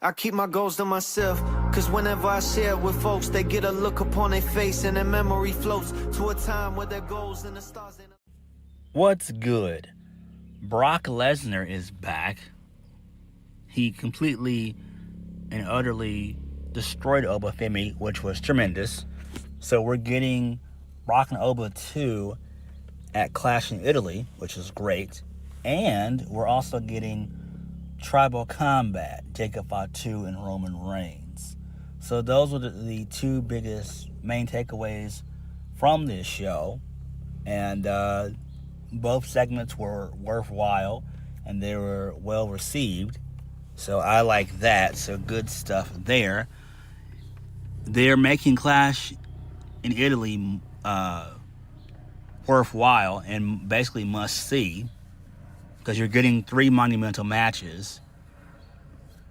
I keep my goals to myself, cause whenever I share it with folks, they get a look upon their face and their memory floats to a time where their goals and the stars ain't... What's good? Brock Lesnar is back. He completely and utterly destroyed Oba Femi, which was tremendous. So we're getting Brock and Oba 2 at Clash in Italy, which is great. And we're also getting Tribal Combat, Jacob Fatu and Roman Reigns. So those were the two biggest main takeaways from this show. And both segments were worthwhile and they were well received. So I like that. So good stuff there. They're making Clash in Italy worthwhile and basically must see, because you're getting 3 monumental matches: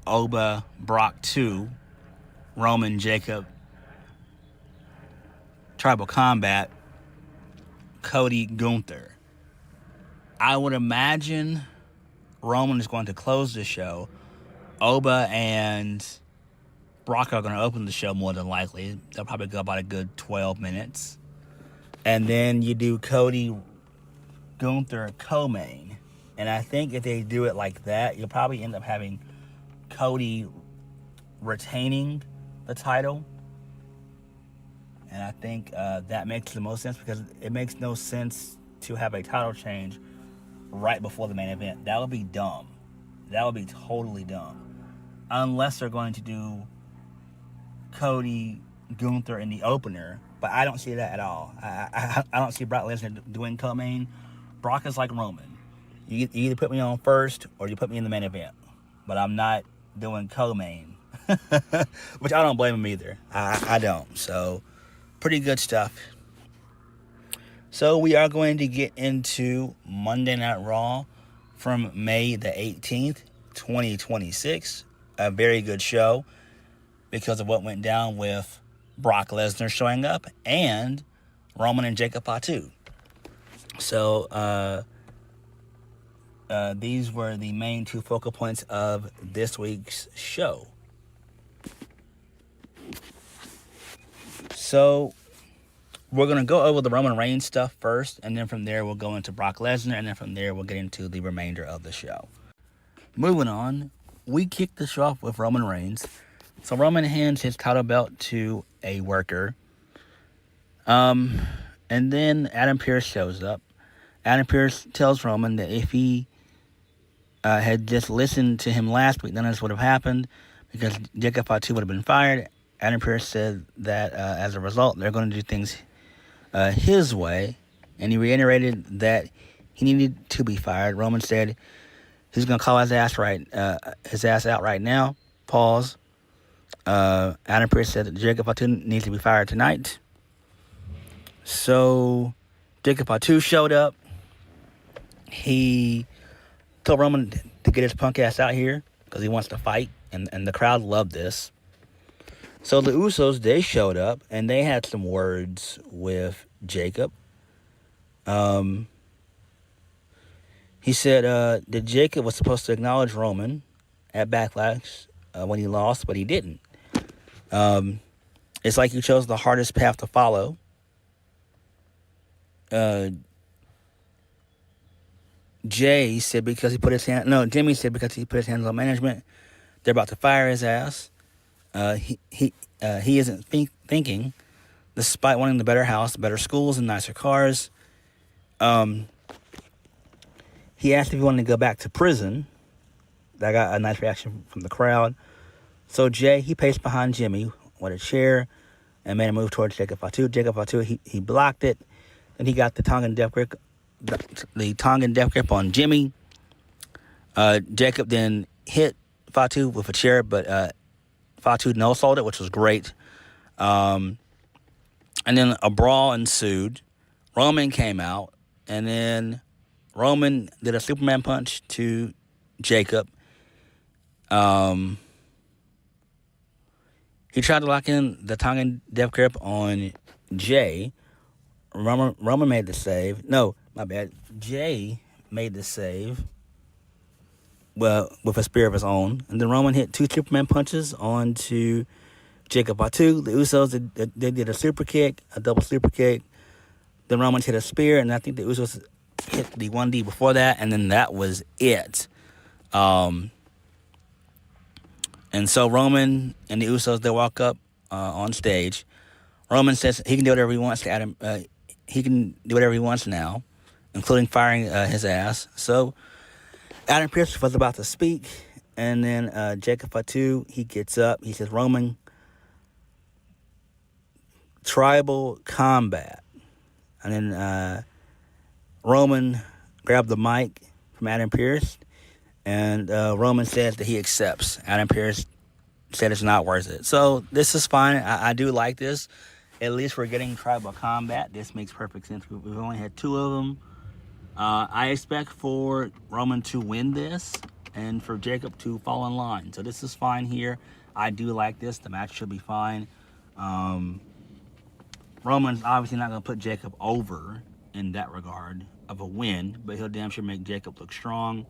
Oba, Brock 2, Roman, Jacob, Tribal Combat, Cody, Gunther. I would imagine Roman is going to close the show. Oba and Brock are going to open the show more than likely. They'll probably go about a good 12 minutes. And then you do Cody, Gunther, co-main. And I think if they do it like that, you'll probably end up having Cody retaining the title. And I think that makes the most sense, because it makes no sense to have a title change right before the main event. That would be dumb. That would be totally dumb. Unless they're going to do Cody, Gunther in the opener. But I don't see that at all. I don't see Brock Lesnar doing co-main. Brock is like Roman. You either put me on first or you put me in the main event. But I'm not doing co-main. Which I don't blame him either. I don't. So, pretty good stuff. So, we are going to get into Monday Night Raw from May the 18th, 2026. A very good show because of what went down with Brock Lesnar showing up and Roman and Jacob Fatu. So, these were the main two focal points of this week's show. So, we're going to go over the Roman Reigns stuff first, and then from there we'll go into Brock Lesnar, and then from there we'll get into the remainder of the show. Moving on, we kicked the show off with Roman Reigns. So Roman hands his title belt to a worker. And then Adam Pearce shows up. Adam Pearce tells Roman that if he had just listened to him last week, none of this would have happened, because Jacob Fatu would have been fired. Adam Pearce said that as a result, they're going to do things his way, and he reiterated that he needed to be fired. Roman said he's going to call his ass out right now. Pause. Adam Pearce said that Jacob Fatu needs to be fired tonight. So Jacob Fatu showed up. He told Roman to get his punk ass out here because he wants to fight, and the crowd loved this. So the Usos, they showed up, and they had some words with Jacob. He said that Jacob was supposed to acknowledge Roman at Backlash when he lost, but he didn't. It's like you chose the hardest path to follow. Jimmy said because he put his hands on management, they're about to fire his ass. He isn't thinking, despite wanting the better house, better schools, and nicer cars. He asked if he wanted to go back to prison. That got a nice reaction from the crowd. So Jay, he paced behind Jimmy with a chair and made a move towards Jacob Fatu. Jacob Fatu, he blocked it. Then he got the Tongan death grip, on Jimmy. Jacob then hit Fatu with a chair, but Fatu no-sold it, which was great. And then a brawl ensued. Roman came out, and then Roman did a Superman punch to Jacob. He tried to lock in the Tongan death grip on Jay. Roman made the save. No, my bad. Jay made the save. with a spear of his own. And then Roman hit 2 Superman punches onto Jacob Fatu. The Usos, they did a super kick, a double super kick. Then Roman hit a spear, and I think the Usos hit the 1D before that, and then that was it. And so Roman and the Usos, they walk up on stage. Roman says he can do whatever he wants to Adam. He can do whatever he wants now, including firing his ass. So Adam Pearce was about to speak, and then Jacob Fatu, he gets up. He says, Roman, tribal combat. And then Roman grabbed the mic from Adam Pearce, and Roman says that he accepts. Adam Pearce said it's not worth it. So this is fine. I do like this. At least we're getting tribal combat. This makes perfect sense. We've only had 2 of them. I expect for Roman to win this and for Jacob to fall in line. So this is fine here. I do like this. The match should be fine. Roman's obviously not going to put Jacob over in that regard of a win, but he'll damn sure make Jacob look strong.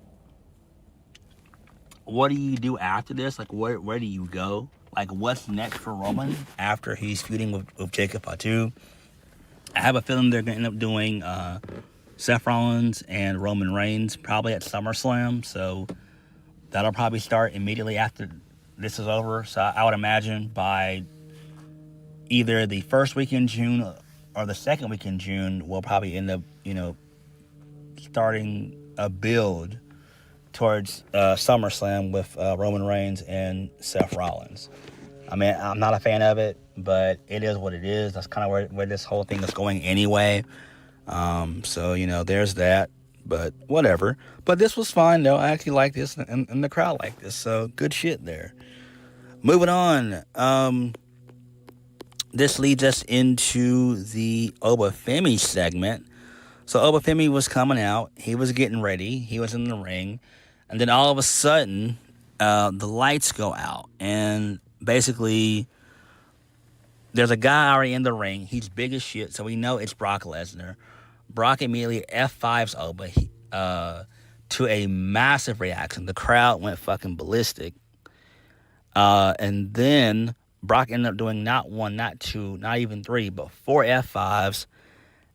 What do you do after this? Like, where do you go? Like, what's next for Roman after he's feuding with Jacob Fatu? I have a feeling they're going to end up doing Seth Rollins and Roman Reigns probably at SummerSlam. So that'll probably start immediately after this is over. So I would imagine by either the first week in June or the second week in June, we'll probably end up, starting a build towards SummerSlam with Roman Reigns and Seth Rollins. I mean, I'm not a fan of it, but it is what it is. That's kind of where this whole thing is going anyway. So, there's that, but whatever. But this was fine, though. I actually like this, and the crowd liked this, so good shit there. Moving on. This leads us into the Oba Femi segment. So Oba Femi was coming out. He was getting ready. He was in the ring. And then all of a sudden, the lights go out. And basically, there's a guy already in the ring. He's big as shit, so we know it's Brock Lesnar. Brock immediately F5s Oba to a massive reaction. The crowd went fucking ballistic. And then Brock ended up doing not 1, not 2, not even 3, but 4 F5s.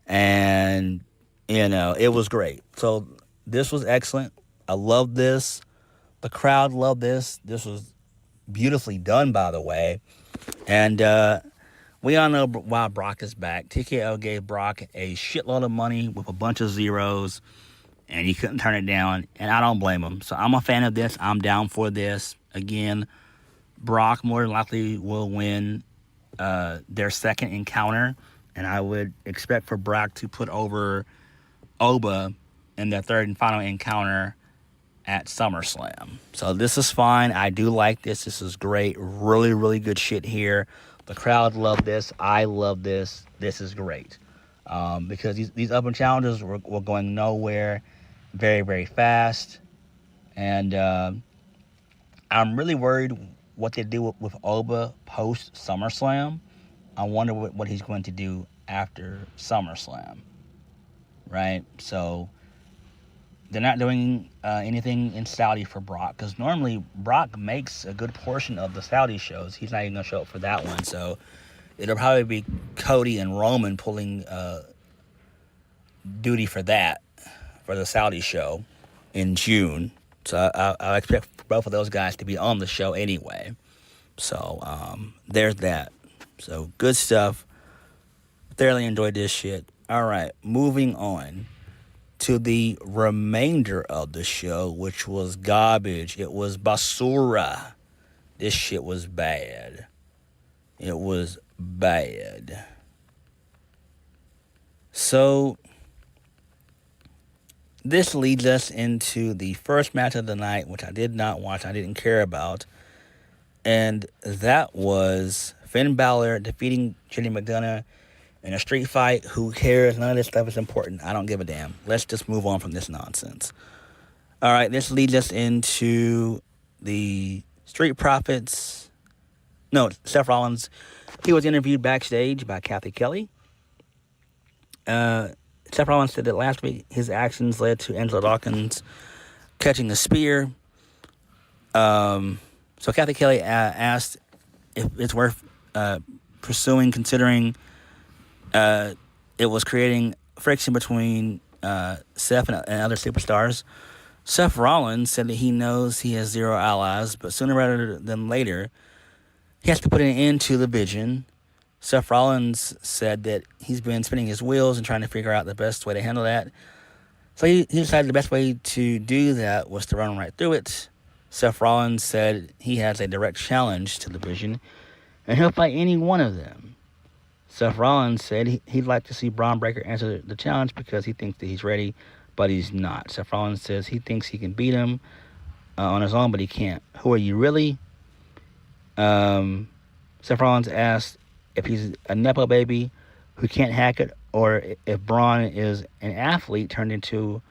And, it was great. So this was excellent. I love this. The crowd loved this. This was beautifully done, by the way. And we all know why Brock is back. TKO gave Brock a shitload of money with a bunch of zeros, and he couldn't turn it down. And I don't blame him. So I'm a fan of this. I'm down for this. Again, Brock more than likely will win their second encounter, and I would expect for Brock to put over Oba in their third and final encounter at SummerSlam. So this is fine. I do like this. This is great. Really, really good shit here. The crowd loved this. I love this. This is great. Because these open challenges were going nowhere very, very fast. And I'm really worried what they do with Oba post SummerSlam. I wonder what he's going to do after SummerSlam. Right? So they're not doing anything in Saudi for Brock, because normally Brock makes a good portion of the Saudi shows. He's not even going to show up for that one. So it'll probably be Cody and Roman pulling duty for that, for the Saudi show in June. So I expect both of those guys to be on the show anyway. So there's that. So good stuff. Thoroughly enjoyed this shit. All right, moving on to the remainder of the show, which was garbage. It was basura. This shit was bad. It was bad. So this leads us into the first match of the night, which I did not watch. I didn't care about. And that was Finn Balor defeating Jimmy McDonough in a street fight. Who cares? None of this stuff is important. I don't give a damn. Let's just move on from this nonsense. All right, this leads us into the Street Profits. No, Seth Rollins. He was interviewed backstage by Kathy Kelly. Seth Rollins said that last week his actions led to Angelo Dawkins catching a spear. So Kathy Kelly asked if it's worth pursuing, considering it was creating friction between Seth and other superstars. Seth Rollins said that he knows he has zero allies, but sooner rather than later, he has to put an end to the division. Seth Rollins said that he's been spinning his wheels and trying to figure out the best way to handle that. So he decided the best way to do that was to run right through it. Seth Rollins said he has a direct challenge to the division, and he'll fight any one of them. Seth Rollins said he'd like to see Braun Breaker answer the challenge because he thinks that he's ready, but he's not. Seth Rollins says he thinks he can beat him on his own, but he can't. Who are you really? Seth Rollins asked if he's a Nepo baby who can't hack it, or if Braun is an athlete turned into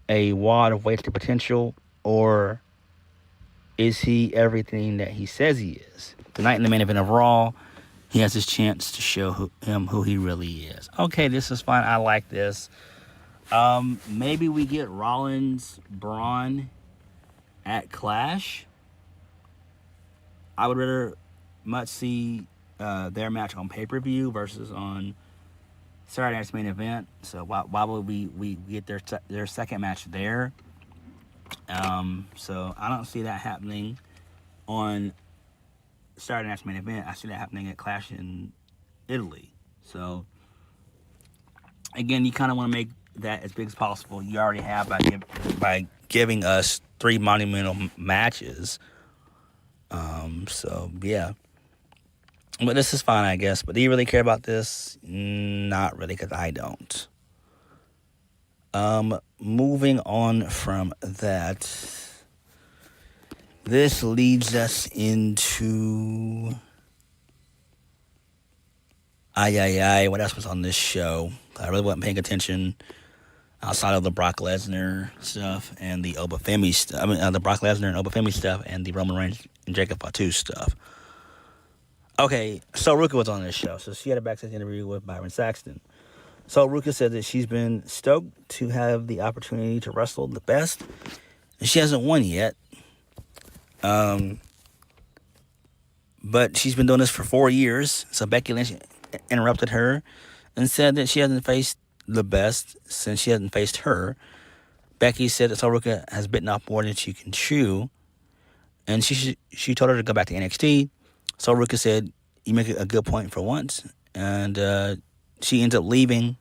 a wad of wasted potential, or is he everything that he says he is? Tonight in the main event of Raw, he has his chance to show him who he really is. Okay, this is fine. I like this. Maybe we get Rollins, Braun at Clash. I would rather much see their match on pay-per-view versus on Saturday night's main event. So why would we get their second match there? So I don't see that happening on Saturday night's main event. I see that happening at Clash in Italy. So again, you kind of want to make that as big as possible. You already have by giving us 3 monumental matches. So yeah. But this is fine, I guess. But do you really care about this? Not really, because I don't. Moving on from that, this leads us into what else was on this show? I really wasn't paying attention outside of the Brock Lesnar stuff and the Oba Femi stuff. The Brock Lesnar and Oba Femi stuff and the Roman Reigns and Jacob Fatu stuff. Okay, so Ruka was on this show. So she had a backstage interview with Byron Saxton. So Ruka said that she's been stoked to have the opportunity to wrestle the best. And she hasn't won yet. But she's been doing this for 4 years. So Becky Lynch interrupted her and said that she hasn't faced the best since she hasn't faced her. Becky said that Sol Ruka has bitten off more than she can chew. And she told her to go back to NXT. Sol Ruka said, you make a good point for once. And she ends up leaving.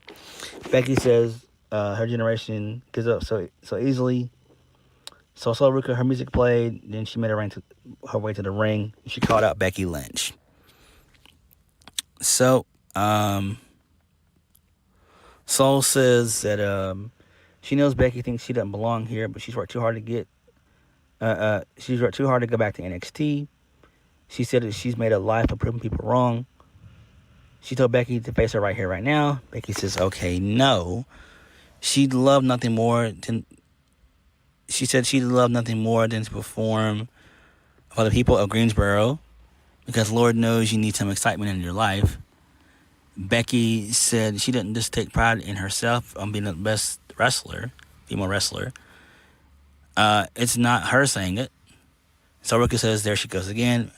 Becky says her generation gives up so easily. So Sol Ruka, her music played. Then she made her way to the ring. She called out Becky Lynch. So Sol says that she knows Becky thinks she doesn't belong here, but she's worked too hard to go back to NXT. She said that she's made a life of proving people wrong. She told Becky to face her right here, right now. Becky says, okay, no. She said she'd love nothing more than to perform for the people of Greensboro, because Lord knows you need some excitement in your life. Becky said she didn't just take pride in herself on being the best female wrestler. It's not her saying it. So Ruka says, there she goes again.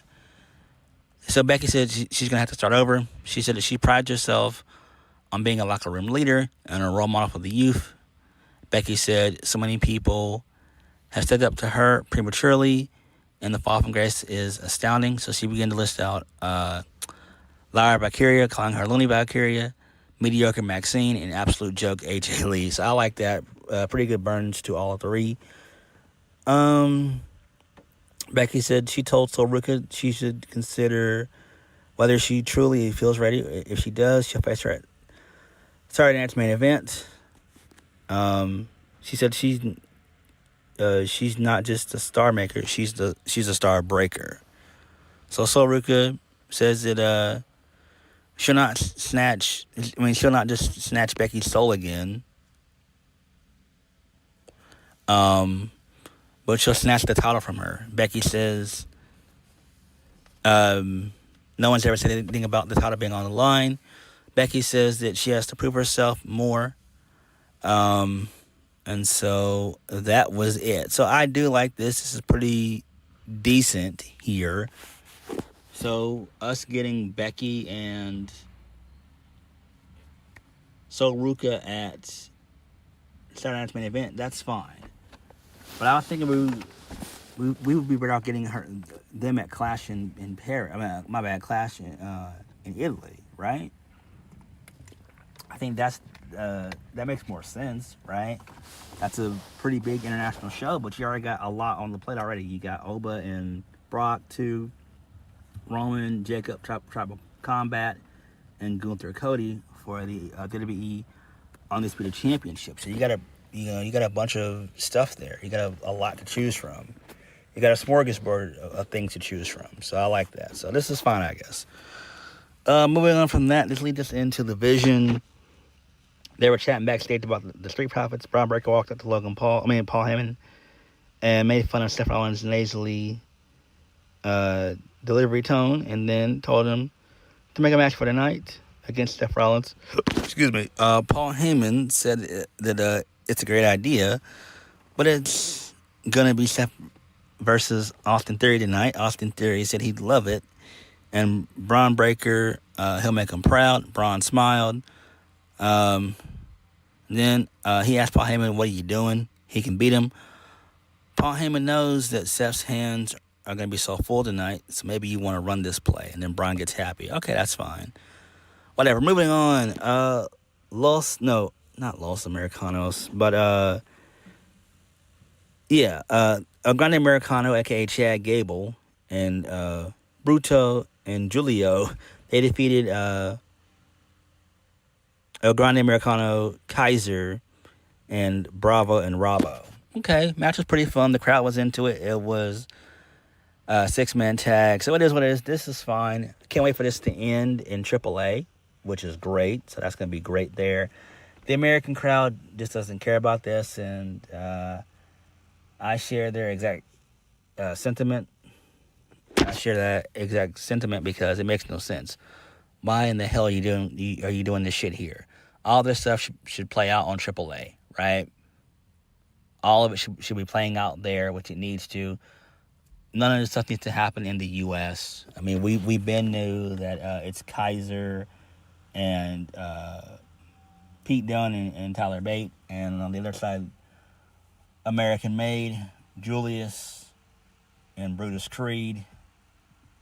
So Becky said she's going to have to start over. She said that she prides herself on being a locker room leader and a role model for the youth. Becky said so many people have stepped up to her prematurely, and the fall from grace is astounding. So she began to list out Lyra Valkyria, calling her Looney Valkyria, mediocre Maxine, and absolute joke AJ Lee. So I like that. Pretty good burns to all 3. Becky said she told Sol Ruka she should consider whether she truly feels ready. If she does, she'll face her at Saturday night's main event. She said she's not just a star maker; she's a star breaker. So Sol Ruka says that she'll not just snatch Becky's soul again. But she'll snatch the title from her. Becky says no one's ever said anything about the title being on the line. Becky says that she has to prove herself more. And so that was it. So I do like this. This is pretty decent here. So us getting Becky and Ruka at Saturday Night's Main Event, that's fine. But I was thinking we would be better off getting them at Clash in Paris. I mean, my bad, Clash in Italy, right? I think that makes more sense, right? That's a pretty big international show, but you already got a lot on the plate already. You got Oba and Brock, 2, Roman, Jacob, Tribal Combat, and Gunther Cody for the WWE Undisputed Championship. So you got a bunch of stuff there. You got a lot to choose from. You got a smorgasbord of things to choose from. So I like that. So this is fine, I guess. Moving on from that, this leads us into the Vision. They were chatting backstage about the Street Profits. Braun Breaker walked up to Paul Heyman, and made fun of Seth Rollins' nasally delivery tone, and then told him to make a match for the night against Seth Rollins. Excuse me. Paul Heyman said that it's a great idea, but it's gonna be Seth versus Austin Theory tonight. Austin Theory said he'd love it, and Braun Breaker, he'll make him proud. Braun smiled. Then he asked Paul Heyman, "What are you doing?" He can beat him. Paul Heyman knows that Seth's hands are going to be so full tonight, so maybe you want to run this play. And then Braun gets happy. Okay, that's fine. Whatever. Moving on. Not Los Americanos, but El Grande Americano, aka Chad Gable, and Bruto and Julio, they defeated El Grande Americano, Kaiser, and Bravo and Rabo. Okay, match was pretty fun. The crowd was into it. It was a 6-man tag. So it is what it is. This is fine. Can't wait for this to end in AAA, which is great. So that's going to be great there. The American crowd just doesn't care about this, and I share their exact sentiment. I share that exact sentiment because it makes no sense. Why in the hell are you doing this shit here? All this stuff should play out on AAA, right? All of it should be playing out there, which it needs to. None of this stuff needs to happen in the U.S. I mean, we've been knew that it's Kaiser and Pete Dunne and Tyler Bate, and on the other side, American Made, Julius and Brutus Creed,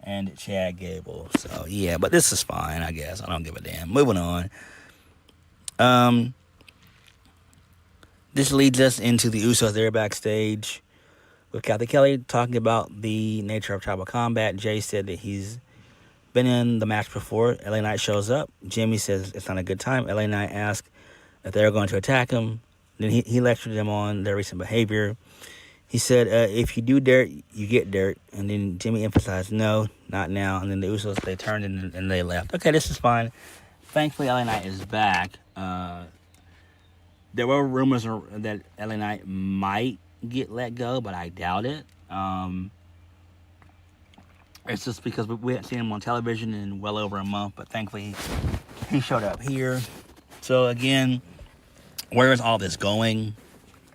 and Chad Gable. So, yeah, but this is fine, I guess. I don't give a damn. Moving on. This leads us into the Usos. They're backstage with Kathy Kelly talking about the nature of tribal combat. Jay said that he's been in the match before. LA Knight shows up. Jimmy says it's not a good time. LA Knight asks if they're going to attack him. Then he lectured them on their recent behavior. He said, if you do dirt, you get dirt. And then Jimmy emphasized, no, not now. And then the Usos, they turned and they left. Okay, this is fine. Thankfully, LA Knight is back. There were rumors that LA Knight might get let go, but I doubt it. It's just because we haven't seen him on television in well over a month, but thankfully he showed up here. So again, where is all this going?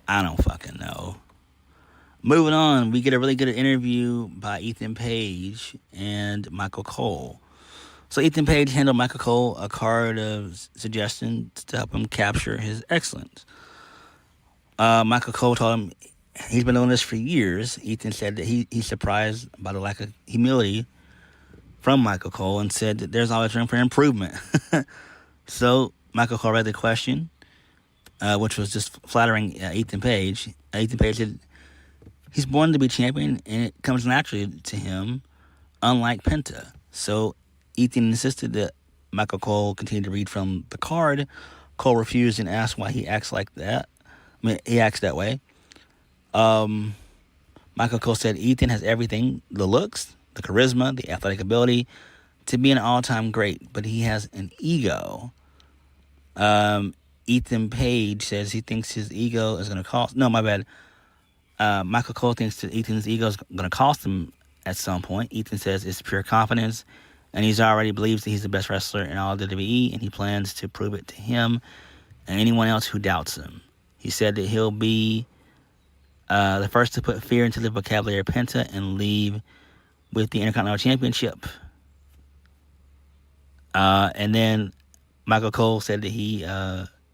I don't fucking know. Moving on, we get a really good interview by Ethan Page and Michael Cole. So Ethan Page handled Michael Cole a card of suggestions to help him capture his excellence. Michael Cole told him he's been doing this for years. Ethan said that he's surprised by the lack of humility from Michael Cole and said that there's always room for improvement. So Michael Cole read the question, which was just flattering Ethan Page. Ethan Page said he's born to be champion and it comes naturally to him, unlike Penta. So Ethan insisted that Michael Cole continue to read from the card. Cole refused and asked why he acts like that. I mean, he acts that way. Michael Cole said Ethan has everything, the looks, the charisma, the athletic ability to be an all-time great, but he has an ego. Ethan Page says he thinks his ego is going to cost... No, my bad. Michael Cole thinks that Ethan's ego is going to cost him at some point. Ethan says it's pure confidence, and he's already believes that he's the best wrestler in all of WWE, and he plans to prove it to him and anyone else who doubts him. He said that he'll be The first to put fear into the vocabulary of Penta and leave with the Intercontinental Championship. And then Michael Cole said that he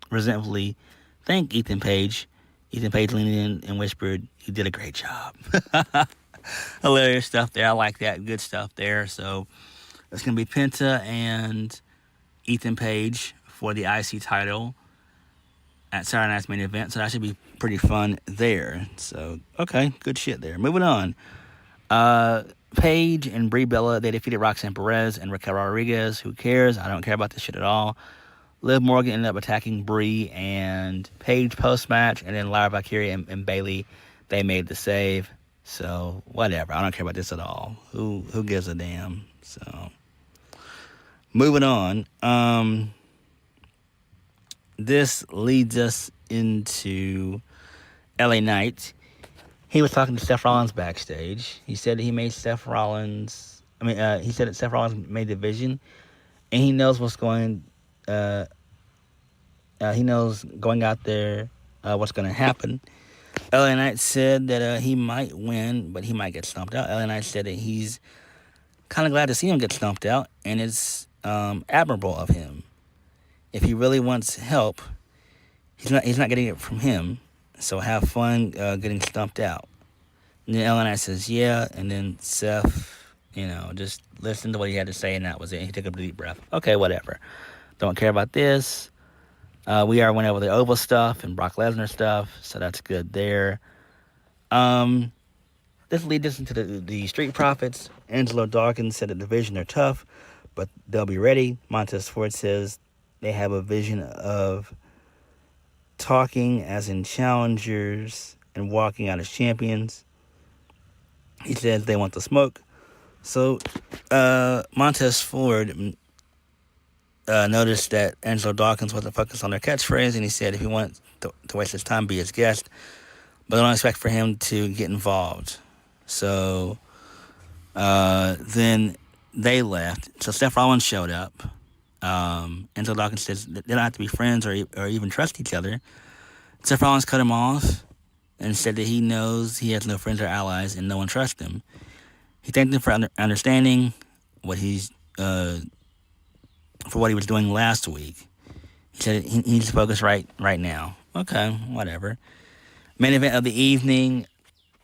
resentfully thanked Ethan Page. Ethan Page leaned in and whispered, "You did a great job." Hilarious stuff there. I like that. Good stuff there. So it's going to be Penta and Ethan Page for the IC title at Saturday Night's main event. So that should be pretty fun there. So, okay, good shit there. Moving on. Paige and Brie Bella, they defeated Roxanne Perez and Raquel Rodriguez. Who cares? I don't care about this shit at all. Liv Morgan ended up attacking Brie and Paige post-match, and then Lyra Valkyrie and Bayley, they made the save. So, whatever. I don't care about this at all. Who gives a damn? So, moving on. This leads us into LA Knight. He was talking to Seth Rollins backstage. He said that he made Seth Rollins... he said that Seth Rollins made the vision, and he knows what's going... he knows going out there what's going to happen. LA Knight said that he might win, but he might get stumped out. LA Knight said that he's kind of glad to see him get stumped out, and it's admirable of him. If he really wants help, he's not getting it from him. So have fun getting stumped out. And then LA Knight says, yeah, and then Seth, just listened to what he had to say, and that was it. He took a deep breath. Okay, whatever. Don't care about this. We already went over the Oval stuff and Brock Lesnar stuff, so that's good there. This leads us into the Street Profits. Angelo Dawkins said the division are tough, but they'll be ready. Montez Ford says they have a vision of talking as in challengers and walking out as champions. He says they want the smoke. So Montez Ford noticed that Angelo Dawkins wasn't focused on their catchphrase, and he said if he wanted to waste his time, be his guest, but don't expect for him to get involved. So then they left. So Seth Rollins showed up. Angelo Dawkins says they don't have to be friends or even trust each other. Seth Rollins cut him off and said that he knows he has no friends or allies and no one trusts him. He thanked him for understanding what he's for what he was doing last week. He said he needs to focus right now. Okay, whatever. Main event of the evening,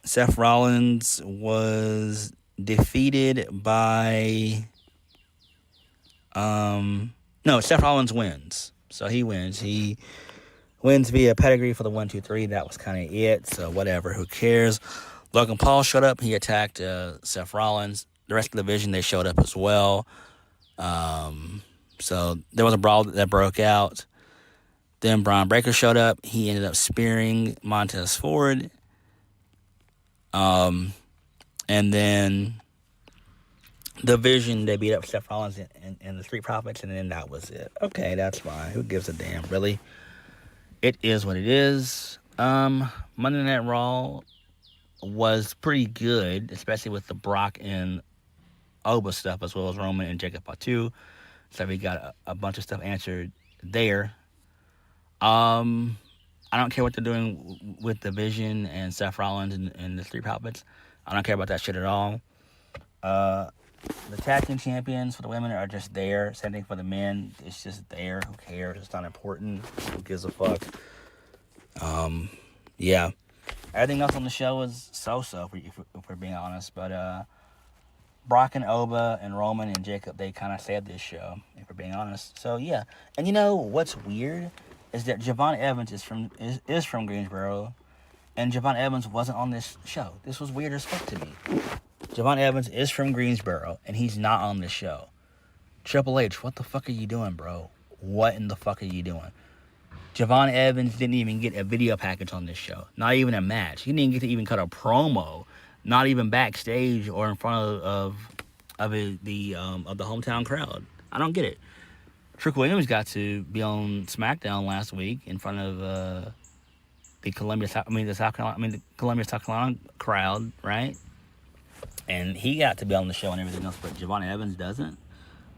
Seth Rollins was defeated by... Seth Rollins wins. So he wins. He wins via pedigree for the 1, 2, 3. That was kind of it. So whatever. Who cares? Logan Paul showed up. He attacked Seth Rollins. The rest of the division, they showed up as well. So there was a brawl that broke out. Then Braun Breaker showed up. He ended up spearing Montez Ford. And then the Vision, they beat up Seth Rollins and the Street Profits, and then that was it. Okay, that's fine. Who gives a damn, really? It is what it is. Monday Night Raw was pretty good, especially with the Brock and Oba stuff, as well as Roman and Jacob Fatu. So we got a bunch of stuff answered there. I don't care what they're doing with the Vision and Seth Rollins and the Street Profits. I don't care about that shit at all. The tag team champions for the women are just there. Same thing for the men. It's just there. Who cares? It's not important. Who gives a fuck? Yeah. Everything else on the show is so-so, if we're being honest. But Brock and Oba and Roman and Jacob, they kind of saved this show, if we're being honest. So, yeah. And you know what's weird is that Javon Evans is from Greensboro, and Javon Evans wasn't on this show. This was weird as fuck to me. Javon Evans is from Greensboro, and he's not on this show. Triple H, what the fuck are you doing, bro? What in the fuck are you doing? Javon Evans didn't even get a video package on this show. Not even a match. He didn't get to even cut a promo. Not even backstage or in front of the hometown crowd. I don't get it. Trick Williams got to be on SmackDown last week in front of the Columbia, South Carolina crowd, right? And he got to be on the show and everything else, but Javon Evans doesn't.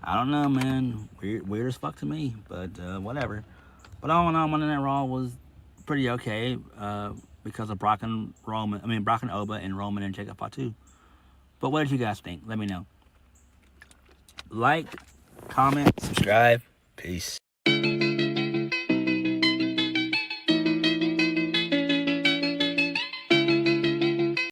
I don't know, man. Weird as fuck to me, but whatever. But all in all, Monday Night Raw was pretty okay. because of Brock and Oba and Roman and Jacob Fatu. But what did you guys think? Let me know. Like, comment, subscribe. Peace.